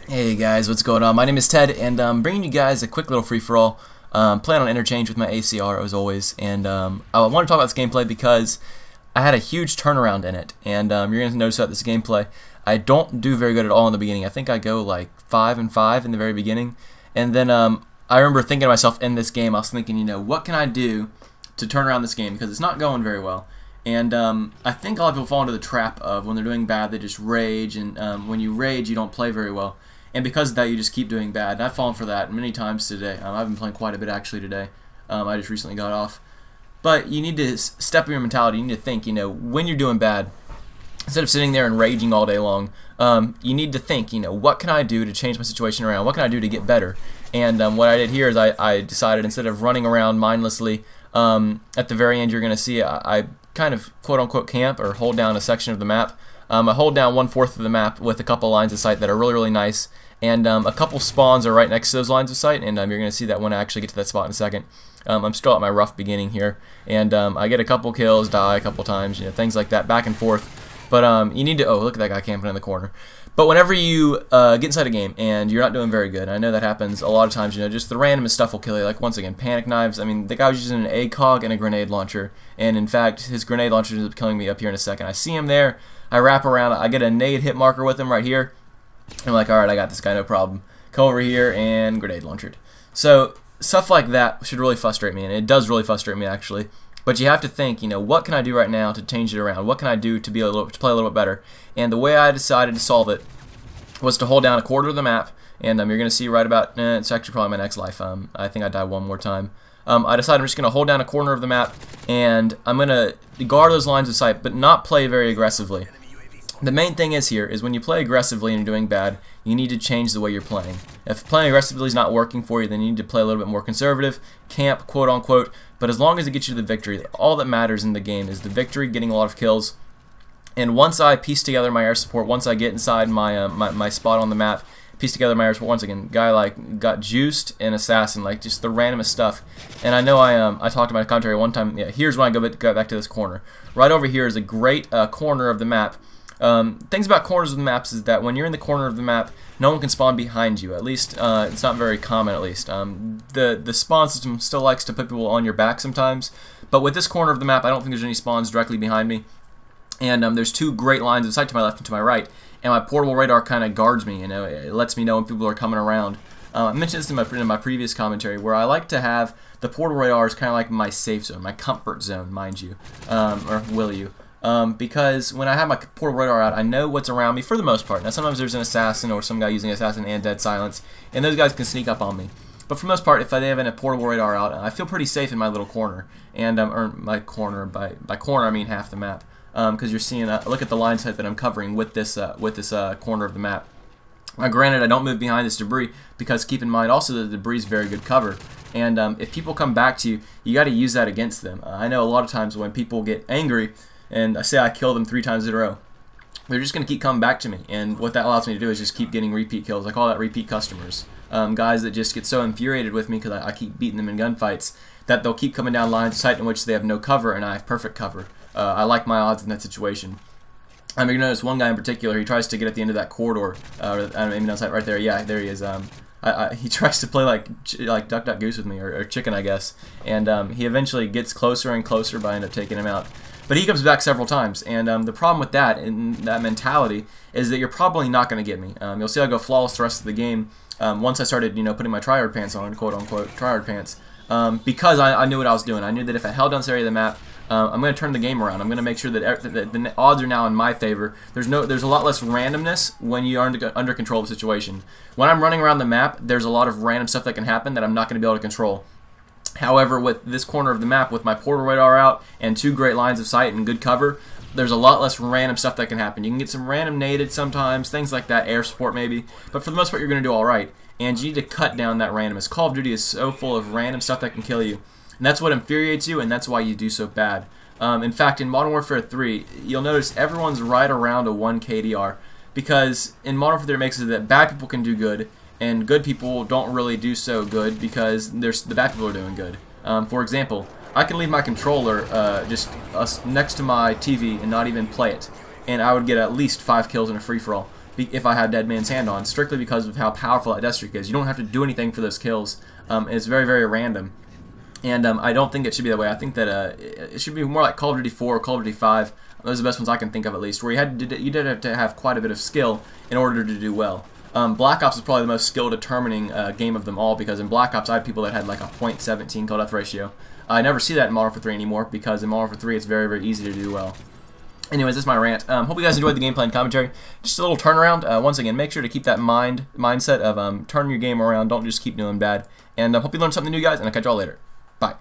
Hey guys, what's going on? My name is Ted, and I'm bringing you guys a quick little free-for-all. Playing on interchange with my ACR as always, and I want to talk about this gameplay because I had a huge turnaround in it, and you're going to notice about this gameplay. I don't do very good at all in the beginning. I think I go like 5 and 5 in the very beginning, and then I remember thinking to myself in this game, I was thinking, you know, what can I do to turn around this game because it's not going very well. And I think a lot of people fall into the trap of when they're doing bad, they just rage, and when you rage, you don't play very well. And because of that, you just keep doing bad. And I've fallen for that many times today. I've been playing quite a bit actually today. I just recently got off. But you need to step in your mentality. You need to think, you know, when you're doing bad, instead of sitting there and raging all day long, you need to think, you know, what can I do to change my situation around? What can I do to get better? And what I did here is I decided instead of running around mindlessly, at the very end you're going to see I kind of quote-unquote camp or hold down a section of the map. I hold down 1/4 of the map with a couple lines of sight that are really nice, and a couple spawns are right next to those lines of sight, and you're going to see that when I actually get to that spot in a second. I'm still at my rough beginning here, and I get a couple kills, die a couple times, you know, things like that, back and forth. But you need to, oh, look at that guy camping in the corner. But whenever you get inside a game and you're not doing very good, I know that happens a lot of times, you know, just the randomest stuff will kill you. Like, once again, panic knives. I mean, the guy was using an ACOG and a grenade launcher, and in fact, his grenade launcher ends up killing me up here in a second. I see him there, I wrap around, I get a nade hit marker with him right here. I'm like, alright, I got this guy, no problem. Come over here and grenade launchered. So, stuff like that should really frustrate me, and it does really frustrate me, actually. But you have to think, you know, what can I do right now to change it around? What can I do to play a little bit better? And the way I decided to solve it was to hold down 1/4 of the map, and you're going to see right about, it's actually probably my next life. I think I die one more time. I decided I'm just going to hold down a corner of the map, and I'm going to guard those lines of sight, but not play very aggressively. The main thing is here is when you play aggressively and you're doing bad, you need to change the way you're playing. If playing aggressively is not working for you, then you need to play a little bit more conservative, camp, quote unquote, but as long as it gets you to the victory, all that matters in the game is the victory, getting a lot of kills. And once I piece together my air support, once I get inside my my spot on the map, piece together my air support, once again, guy like got juiced and assassin, like just the randomest stuff. And I know I talked to my commentary one time. Yeah, here's when I go back to this corner. Right over here is a great corner of the map. Things about corners of the maps is that when you're in the corner of the map, no one can spawn behind you. At least it's not very common. At least the spawn system still likes to put people on your back sometimes. But with this corner of the map, I don't think there's any spawns directly behind me. And there's two great lines of sight to my left and to my right, and my portable radar kind of guards me. You know, it lets me know when people are coming around. I mentioned this in my previous commentary, where I like to have the portable radar as kind of like my safe zone, my comfort zone, mind you, or will you? Because when I have my portable radar out, I know what's around me for the most part. Now, sometimes there's an assassin or some guy using assassin and dead silence, and those guys can sneak up on me. But for the most part, if they have a portable radar out, I feel pretty safe in my little corner, and or my corner, by corner I mean half the map. Because you're seeing, look at the line set that I'm covering with this corner of the map. Granted, I don't move behind this debris because keep in mind also that the debris is very good cover. And if people come back to you, you got to use that against them. I know a lot of times when people get angry and I say I kill them 3 times in a row, they're just going to keep coming back to me. And what that allows me to do is just keep getting repeat kills. I call that repeat customers. Guys that just get so infuriated with me because I keep beating them in gunfights that they'll keep coming down lines of sight in which they have no cover and I have perfect cover. I like my odds in that situation. You're going to notice one guy in particular, he tries to get at the end of that corridor, maybe outside right there, yeah, there he is. He tries to play like duck, duck, goose with me, or chicken, I guess, and he eventually gets closer and closer, but I end up taking him out. But he comes back several times, and the problem with that, and that mentality, is that you're probably not going to get me. You'll see I go flawless the rest of the game once I started, you know, putting my tryhard pants on, quote unquote, tryhard pants, because I knew what I was doing. I knew that if I held down this area of the map, I'm going to turn the game around. I'm going to make sure that the odds are now in my favor. There's a lot less randomness when you are under control of the situation. When I'm running around the map, there's a lot of random stuff that can happen that I'm not going to be able to control. However, with this corner of the map, with my portable radar out and 2 great lines of sight and good cover, there's a lot less random stuff that can happen. You can get some random naded sometimes, things like that, air support maybe, but for the most part you're going to do alright. And you need to cut down that randomness. Call of Duty is so full of random stuff that can kill you. And that's what infuriates you, and that's why you do so bad. In fact, in Modern Warfare 3, you'll notice everyone's right around a 1 KDR. Because in Modern Warfare 3 it makes it that bad people can do good, and good people don't really do so good because the bad people are doing good. For example, I can leave my controller just next to my TV and not even play it, and I would get at least 5 kills in a free-for-all. if I had Dead Man's Hand on, strictly because of how powerful that death streak is. You don't have to do anything for those kills. It's very, very random. And I don't think it should be that way. I think that it should be more like Call of Duty 4 or Call of Duty 5. Those are the best ones I can think of, at least, where you did have to have quite a bit of skill in order to do well. Black Ops is probably the most skill-determining game of them all, because in Black Ops I had people that had like a .17 kill-death ratio. I never see that in Modern Warfare 3 anymore, because in Modern Warfare 3 it's very, very easy to do well. Anyways, that's my rant. Hope you guys enjoyed the gameplay and commentary. Just a little turnaround. Once again, make sure to keep that mindset of turning your game around. Don't just keep doing bad. And hope you learned something new, guys, and I'll catch y'all later. Bye.